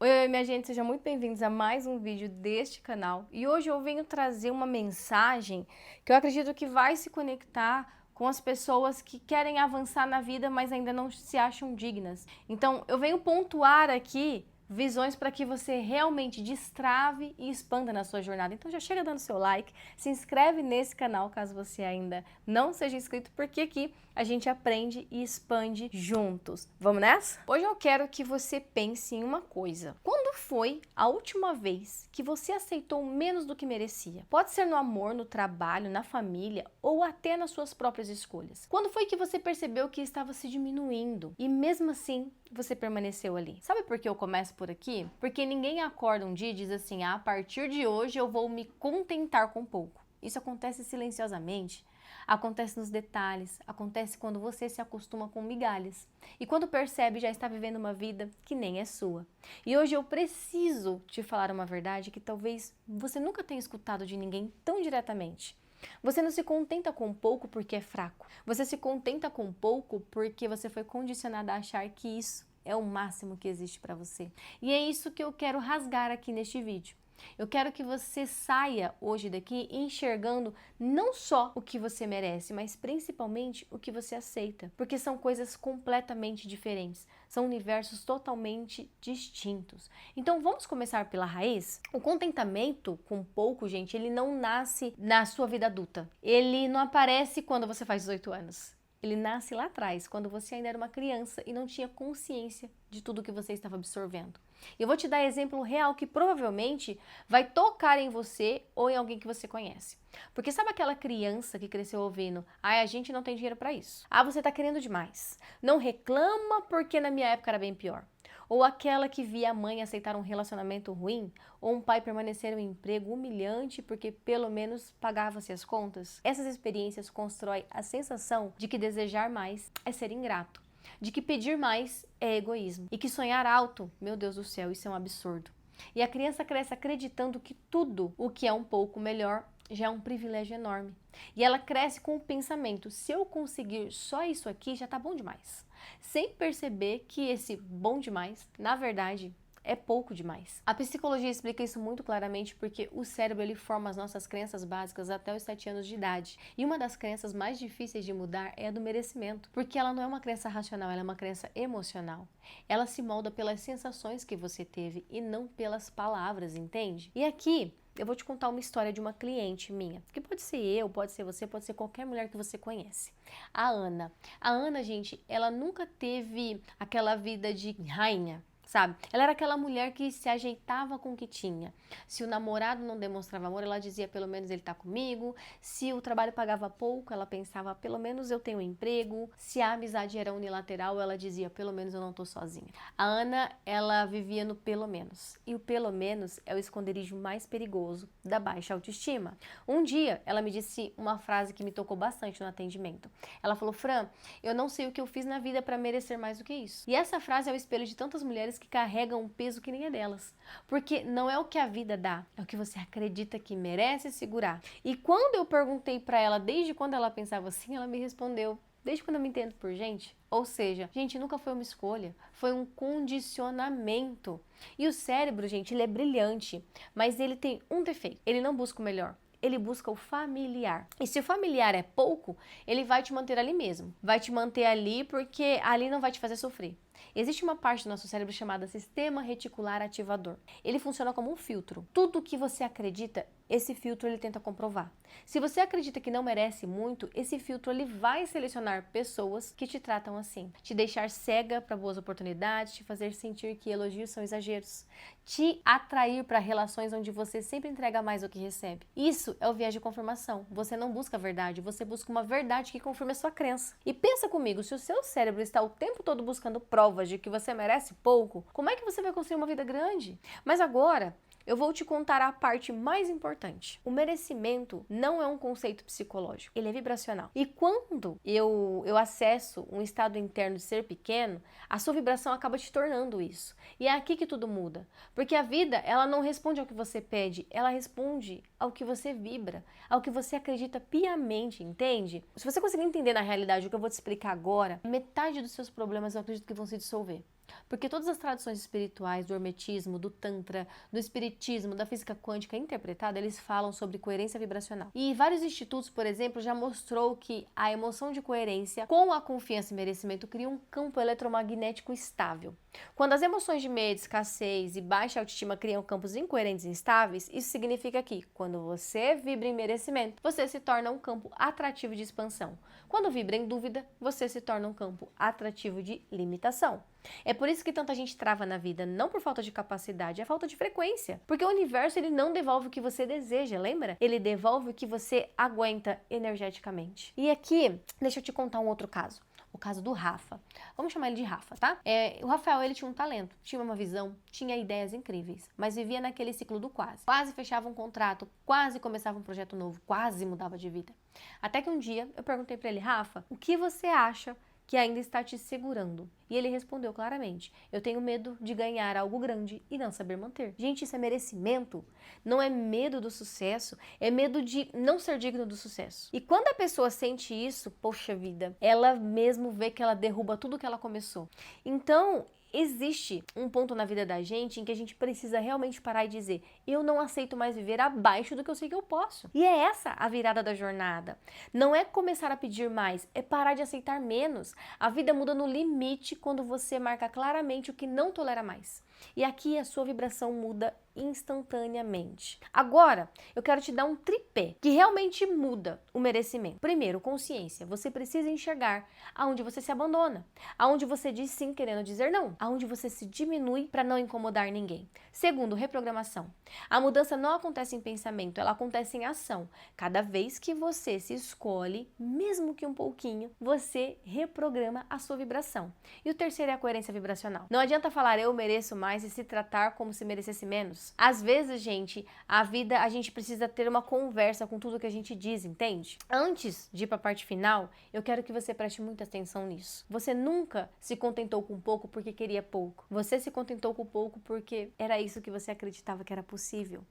Oi, minha gente, sejam muito bem-vindos a mais um vídeo deste canal. E hoje eu venho trazer uma mensagem que eu acredito que vai se conectar com as pessoas que querem avançar na vida, mas ainda não se acham dignas. Então, eu venho pontuar aqui visões para que você realmente destrave e expanda na sua jornada. Então já chega dando seu like, se inscreve nesse canal caso você ainda não seja inscrito, porque aqui a gente aprende e expande juntos. Vamos nessa? Hoje eu quero que você pense em uma coisa. Quando foi a última vez que você aceitou menos do que merecia? Pode ser no amor, no trabalho, na família ou até nas suas próprias escolhas. Quando foi que você percebeu que estava se diminuindo e mesmo assim você permaneceu ali? Sabe por que eu começo por aqui? Porque ninguém acorda um dia e diz assim: a partir de hoje eu vou me contentar com pouco. Isso acontece silenciosamente. Acontece nos detalhes, acontece quando você se acostuma com migalhas e quando percebe já está vivendo uma vida que nem é sua. E hoje eu preciso te falar uma verdade que talvez você nunca tenha escutado de ninguém tão diretamente. Você não se contenta com pouco porque é fraco. Você se contenta com pouco porque você foi condicionado a achar que isso é o máximo que existe para você. E é isso que eu quero rasgar aqui neste vídeo. Eu quero que você saia hoje daqui enxergando não só o que você merece, mas principalmente o que você aceita, porque são coisas completamente diferentes, são universos totalmente distintos. Então vamos começar pela raiz? O contentamento com pouco, gente, ele não nasce na sua vida adulta. Ele não aparece quando você faz 18 anos. Ele nasce lá atrás, quando você ainda era uma criança e não tinha consciência de tudo que você estava absorvendo. Eu vou te dar exemplo real que provavelmente vai tocar em você ou em alguém que você conhece. Porque sabe aquela criança que cresceu ouvindo: "Ai, a gente não tem dinheiro para isso. Ah, você tá querendo demais. Não reclama porque na minha época era bem pior." Ou aquela que via a mãe aceitar um relacionamento ruim, ou um pai permanecer em um emprego humilhante porque pelo menos pagava-se as contas. Essas experiências constroem a sensação de que desejar mais é ser ingrato, de que pedir mais é egoísmo e que sonhar alto, meu Deus do céu, isso é um absurdo. E a criança cresce acreditando que tudo o que é um pouco melhor já é um privilégio enorme. E ela cresce com o pensamento: se eu conseguir só isso aqui, já tá bom demais. Sem perceber que esse bom demais, na verdade, é pouco demais. A psicologia explica isso muito claramente porque o cérebro ele forma as nossas crenças básicas até os 7 anos de idade. E uma das crenças mais difíceis de mudar é a do merecimento, porque ela não é uma crença racional, ela é uma crença emocional. Ela se molda pelas sensações que você teve e não pelas palavras, entende? E aqui eu vou te contar uma história de uma cliente minha, que pode ser eu, pode ser você, pode ser qualquer mulher que você conhece. A Ana. A Ana, gente, ela nunca teve aquela vida de rainha, sabe? Ela era aquela mulher que se ajeitava com o que tinha. Se o namorado não demonstrava amor, ela dizia: pelo menos ele tá comigo. Se o trabalho pagava pouco, ela pensava: pelo menos eu tenho um emprego. Se a amizade era unilateral, ela dizia: pelo menos eu não tô sozinha. A Ana, ela vivia no pelo menos. E o pelo menos é o esconderijo mais perigoso da baixa autoestima. Um dia, ela me disse uma frase que me tocou bastante no atendimento. Ela falou: Fran, eu não sei o que eu fiz na vida para merecer mais do que isso. E essa frase é o espelho de tantas mulheres que carregam um peso que nem é delas. Porque não é o que a vida dá, é o que você acredita que merece segurar. E quando eu perguntei para ela desde quando ela pensava assim, ela me respondeu: desde quando eu me entendo por gente. Ou seja, gente, nunca foi uma escolha, foi um condicionamento. E o cérebro, gente, ele é brilhante, mas ele tem um defeito: ele não busca o melhor. Ele busca o familiar. E se o familiar é pouco, ele vai te manter ali mesmo. Vai te manter ali porque ali não vai te fazer sofrer. Existe uma parte do nosso cérebro chamada sistema reticular ativador. Ele funciona como um filtro. Tudo que você acredita, esse filtro ele tenta comprovar. Se você acredita que não merece muito, esse filtro ele vai selecionar pessoas que te tratam assim, te deixar cega para boas oportunidades, te fazer sentir que elogios são exageros, te atrair para relações onde você sempre entrega mais do que recebe. Isso é o viés de confirmação. Você não busca a verdade, você busca uma verdade que confirme a sua crença. E pensa comigo, se o seu cérebro está o tempo todo buscando provas de que você merece pouco, como é que você vai construir uma vida grande? Mas agora, eu vou te contar a parte mais importante. O merecimento não é um conceito psicológico, ele é vibracional. E quando eu acesso um estado interno de ser pequeno, a sua vibração acaba te tornando isso. E é aqui que tudo muda. Porque a vida, ela não responde ao que você pede, ela responde ao que você vibra, ao que você acredita piamente, entende? Se você conseguir entender na realidade o que eu vou te explicar agora, metade dos seus problemas eu acredito que vão se dissolver. Porque todas as tradições espirituais, do hermetismo, do tantra, do espiritismo, da física quântica interpretada, eles falam sobre coerência vibracional. E vários institutos, por exemplo, já mostrou que a emoção de coerência com a confiança e merecimento cria um campo eletromagnético estável. Quando as emoções de medo, escassez e baixa autoestima criam campos incoerentes e instáveis, isso significa que, quando você vibra em merecimento, você se torna um campo atrativo de expansão. Quando vibra em dúvida, você se torna um campo atrativo de limitação. É por isso que tanta gente trava na vida, não por falta de capacidade, é falta de frequência. Porque o universo, ele não devolve o que você deseja, lembra? Ele devolve o que você aguenta energeticamente. E aqui, deixa eu te contar um outro caso. O caso do Rafa. Vamos chamar ele de Rafa, tá? O Rafael, ele tinha um talento, tinha uma visão, tinha ideias incríveis, mas vivia naquele ciclo do quase. Quase fechava um contrato, quase começava um projeto novo, quase mudava de vida. Até que um dia eu perguntei pra ele: Rafa, o que você acha que ainda está te segurando? E ele respondeu claramente: eu tenho medo de ganhar algo grande e não saber manter. Gente, isso é merecimento. Não é medo do sucesso, é medo de não ser digno do sucesso. E quando a pessoa sente isso, poxa vida, ela mesmo vê que ela derruba tudo que ela começou. Então, existe um ponto na vida da gente em que a gente precisa realmente parar e dizer: eu não aceito mais viver abaixo do que eu sei que eu posso. E é essa a virada da jornada. Não é começar a pedir mais, é parar de aceitar menos. A vida muda no limite quando você marca claramente o que não tolera mais. E aqui a sua vibração muda instantaneamente. Agora, eu quero te dar um tripé que realmente muda o merecimento. Primeiro, consciência. Você precisa enxergar aonde você se abandona, aonde você diz sim querendo dizer não, aonde você se diminui para não incomodar ninguém. Segundo, reprogramação. A mudança não acontece em pensamento, ela acontece em ação. Cada vez que você se escolhe, mesmo que um pouquinho, você reprograma a sua vibração. E o terceiro é a coerência vibracional. Não adianta falar eu mereço mais e se tratar como se merecesse menos. Às vezes, gente, a gente precisa ter uma conversa com tudo que a gente diz, entende? Antes de ir para a parte final, eu quero que você preste muita atenção nisso. Você nunca se contentou com pouco porque queria pouco. Você se contentou com pouco porque era isso que você acreditava que era possível.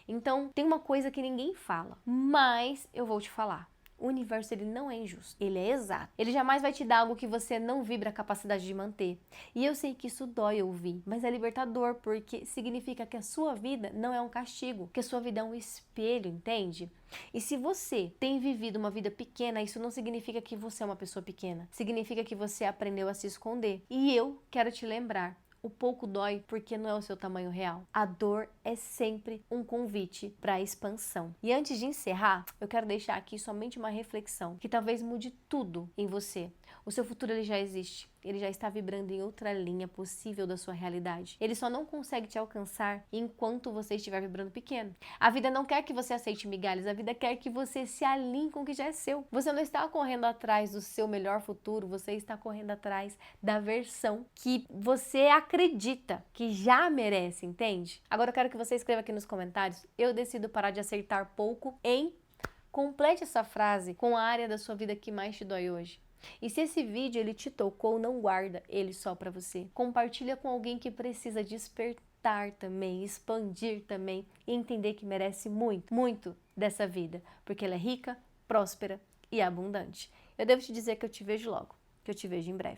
Então, tem uma coisa que ninguém fala, mas eu vou te falar. O universo, ele não é injusto, ele é exato. Ele jamais vai te dar algo que você não vibra a capacidade de manter. E eu sei que isso dói ouvir, mas é libertador, porque significa que a sua vida não é um castigo, que a sua vida é um espelho, entende? E se você tem vivido uma vida pequena, isso não significa que você é uma pessoa pequena. Significa que você aprendeu a se esconder. E eu quero te lembrar: o pouco dói porque não é o seu tamanho real. A dor é sempre um convite para a expansão. E antes de encerrar, eu quero deixar aqui somente uma reflexão que talvez mude tudo em você. O seu futuro, ele já existe. Ele já está vibrando em outra linha possível da sua realidade. Ele só não consegue te alcançar enquanto você estiver vibrando pequeno. A vida não quer que você aceite migalhas, a vida quer que você se alinhe com o que já é seu. Você não está correndo atrás do seu melhor futuro, você está correndo atrás da versão que você acredita que já merece, entende? Agora eu quero que você escreva aqui nos comentários: eu decido parar de aceitar pouco em... Complete essa frase com a área da sua vida que mais te dói hoje. E se esse vídeo ele te tocou, não guarda ele só para você. Compartilha com alguém que precisa despertar também, expandir também e entender que merece muito, muito dessa vida, porque ela é rica, próspera e abundante. Eu devo te dizer que eu te vejo logo, que eu te vejo em breve.